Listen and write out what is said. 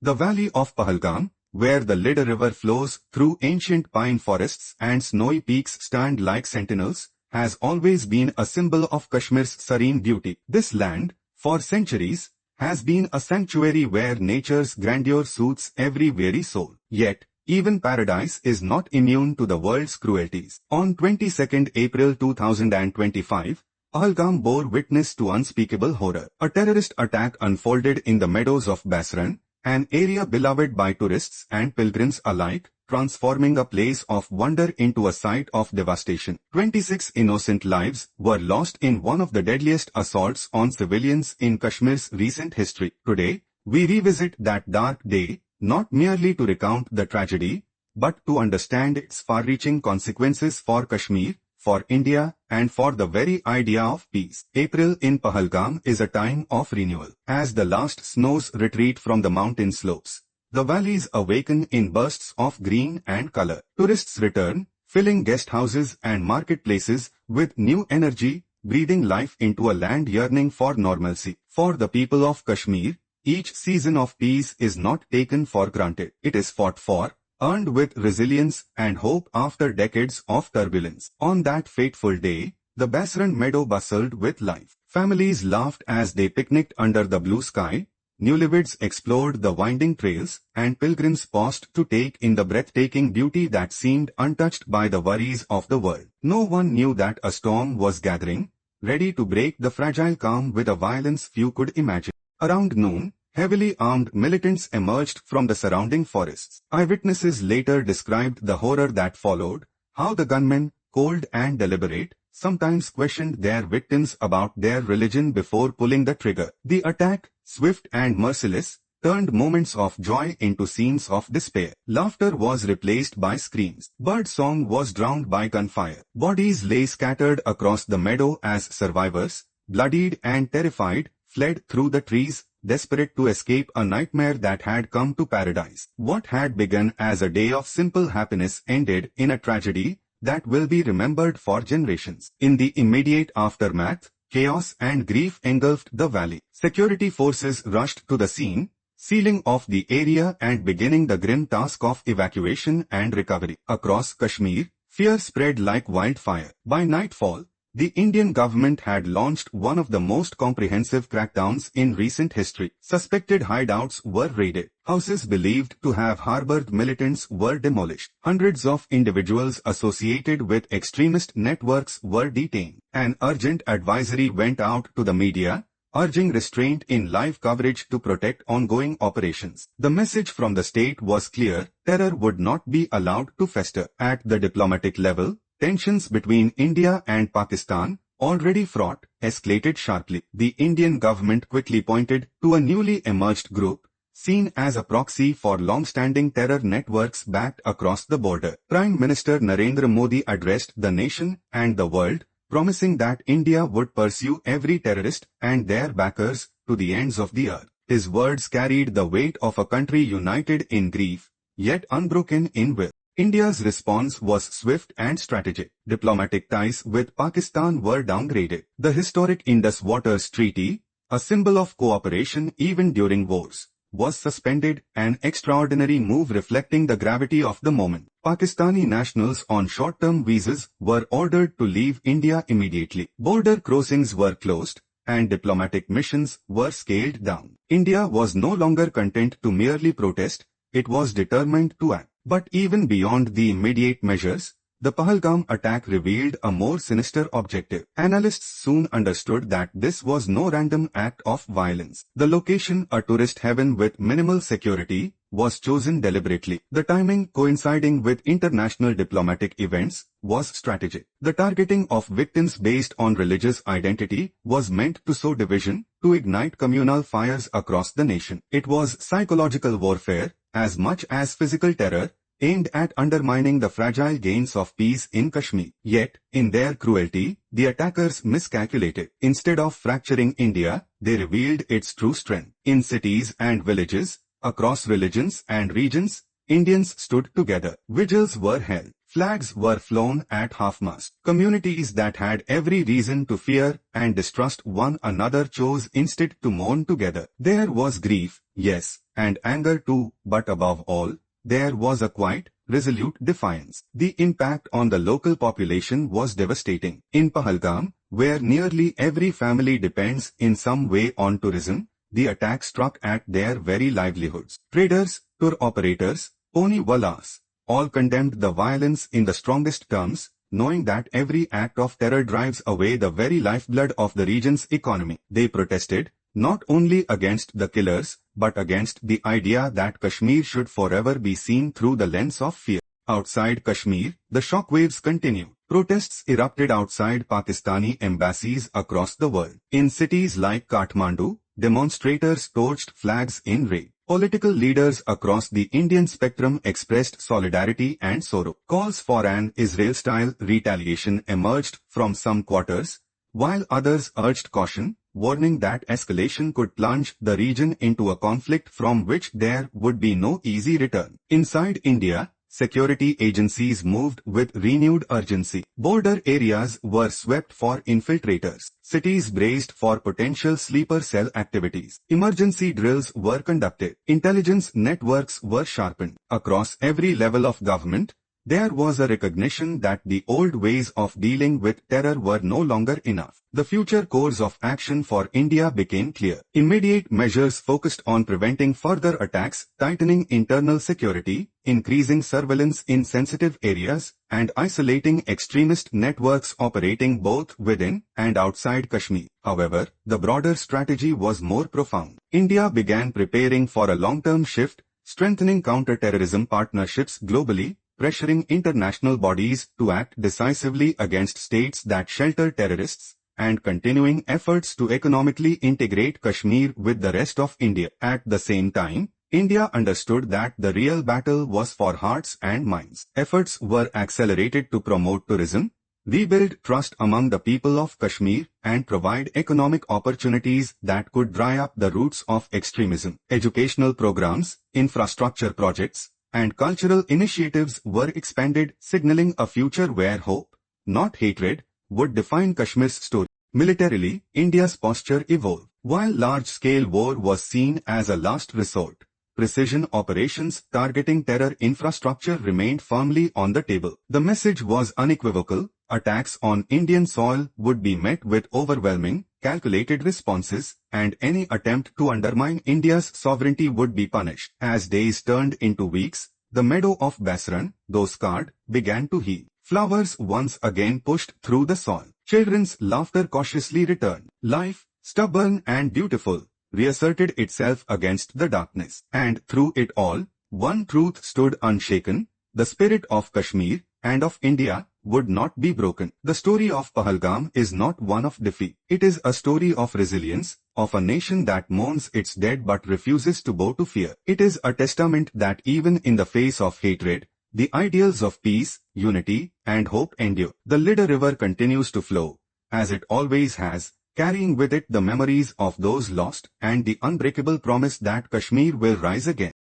The valley of Pahalgam, where the Lidar River flows through ancient pine forests and snowy peaks stand like sentinels, has always been a symbol of Kashmir's serene beauty. This land, for centuries, has been a sanctuary where nature's grandeur soothes every weary soul. Yet, even paradise is not immune to the world's cruelties. On 22nd April 2025, Pahalgam bore witness to unspeakable horror. A terrorist attack unfolded in the meadows of Baisaran, an area beloved by tourists and pilgrims alike, transforming a place of wonder into a site of devastation. 26 innocent lives were lost in one of the deadliest assaults on civilians in Kashmir's recent history. Today, we revisit that dark day, not merely to recount the tragedy, but to understand its far-reaching consequences for Kashmir, for India, and for the very idea of peace. April in Pahalgam is a time of renewal. As the last snows retreat from the mountain slopes, the valleys awaken in bursts of green and color. Tourists return, filling guest houses and marketplaces with new energy, breathing life into a land yearning for normalcy. For the people of Kashmir, each season of peace is not taken for granted. It is fought for, earned with resilience and hope after decades of turbulence. On that fateful day, the Baisaran meadow bustled with life. Families laughed as they picnicked under the blue sky, newlyweds explored the winding trails, and pilgrims paused to take in the breathtaking beauty that seemed untouched by the worries of the world. No one knew that a storm was gathering, ready to break the fragile calm with a violence few could imagine. Around noon, heavily armed militants emerged from the surrounding forests. Eyewitnesses later described the horror that followed, how the gunmen, cold and deliberate, sometimes questioned their victims about their religion before pulling the trigger. The attack, swift and merciless, turned moments of joy into scenes of despair. Laughter was replaced by screams. Birdsong was drowned by gunfire. Bodies lay scattered across the meadow as survivors, bloodied and terrified, fled through the trees, desperate to escape a nightmare that had come to paradise. What had begun as a day of simple happiness ended in a tragedy that will be remembered for generations. In the immediate aftermath, chaos and grief engulfed the valley. Security forces rushed to the scene, sealing off the area and beginning the grim task of evacuation and recovery. Across Kashmir, fear spread like wildfire. By nightfall, the Indian government had launched one of the most comprehensive crackdowns in recent history. Suspected hideouts were raided. Houses believed to have harbored militants were demolished. Hundreds of individuals associated with extremist networks were detained. An urgent advisory went out to the media, urging restraint in live coverage to protect ongoing operations. The message from the state was clear: terror would not be allowed to fester. At the diplomatic level, tensions between India and Pakistan, already fraught, escalated sharply. The Indian government quickly pointed to a newly emerged group, seen as a proxy for long-standing terror networks backed across the border. Prime Minister Narendra Modi addressed the nation and the world, promising that India would pursue every terrorist and their backers to the ends of the earth. His words carried the weight of a country united in grief, yet unbroken in will. India's response was swift and strategic. Diplomatic ties with Pakistan were downgraded. The historic Indus Waters Treaty, a symbol of cooperation even during wars, was suspended, an extraordinary move reflecting the gravity of the moment. Pakistani nationals on short-term visas were ordered to leave India immediately. Border crossings were closed, and diplomatic missions were scaled down. India was no longer content to merely protest, it was determined to act. But even beyond the immediate measures, the Pahalgam attack revealed a more sinister objective. Analysts soon understood that this was no random act of violence. The location, a tourist haven with minimal security, was chosen deliberately. The timing, coinciding with international diplomatic events, was strategic. The targeting of victims based on religious identity was meant to sow division, to ignite communal fires across the nation. It was psychological warfare, as much as physical terror, aimed at undermining the fragile gains of peace in Kashmir. Yet, in their cruelty, the attackers miscalculated. Instead of fracturing India, they revealed its true strength. In cities and villages, across religions and regions, Indians stood together. Vigils were held. Flags were flown at half-mast. Communities that had every reason to fear and distrust one another chose instead to mourn together. There was grief, yes, and anger too, but above all, there was a quiet, resolute defiance. The impact on the local population was devastating. In Pahalgam, where nearly every family depends in some way on tourism, the attack struck at their very livelihoods. Traders, tour operators, pony wallahs, all condemned the violence in the strongest terms, knowing that every act of terror drives away the very lifeblood of the region's economy. They protested, not only against the killers, but against the idea that Kashmir should forever be seen through the lens of fear. Outside Kashmir, the shockwaves continued. Protests erupted outside Pakistani embassies across the world. In cities like Kathmandu, demonstrators torched flags in rain. Political leaders across the Indian spectrum expressed solidarity and sorrow. Calls for an Israel-style retaliation emerged from some quarters, while others urged caution, warning that escalation could plunge the region into a conflict from which there would be no easy return. Inside India, security agencies moved with renewed urgency. Border areas were swept for infiltrators. Cities braced for potential sleeper cell activities. Emergency drills were conducted. Intelligence networks were sharpened. Across every level of government, there was a recognition that the old ways of dealing with terror were no longer enough. The future course of action for India became clear. Immediate measures focused on preventing further attacks, tightening internal security, increasing surveillance in sensitive areas, and isolating extremist networks operating both within and outside Kashmir. However, the broader strategy was more profound. India began preparing for a long-term shift, strengthening counter-terrorism partnerships globally, pressuring international bodies to act decisively against states that shelter terrorists, and continuing efforts to economically integrate Kashmir with the rest of India. At the same time, India understood that the real battle was for hearts and minds. Efforts were accelerated to promote tourism, rebuild trust among the people of Kashmir, and provide economic opportunities that could dry up the roots of extremism. Educational programs, infrastructure projects, and cultural initiatives were expanded, signaling a future where hope, not hatred, would define Kashmir's story. Militarily, India's posture evolved. While large-scale war was seen as a last resort, precision operations targeting terror infrastructure remained firmly on the table. The message was unequivocal: attacks on Indian soil would be met with overwhelming, calculated responses, and any attempt to undermine India's sovereignty would be punished. As days turned into weeks, the meadow of Baisaran, though scarred, began to heal. Flowers once again pushed through the soil. Children's laughter cautiously returned. Life, stubborn and beautiful, reasserted itself against the darkness. And through it all, one truth stood unshaken: the spirit of Kashmir and of India would not be broken. The story of Pahalgam is not one of defeat. It is a story of resilience, of a nation that mourns its dead but refuses to bow to fear. It is a testament that even in the face of hatred, the ideals of peace, unity, and hope endure. The Leader River continues to flow, as it always has, carrying with it the memories of those lost and the unbreakable promise that Kashmir will rise again.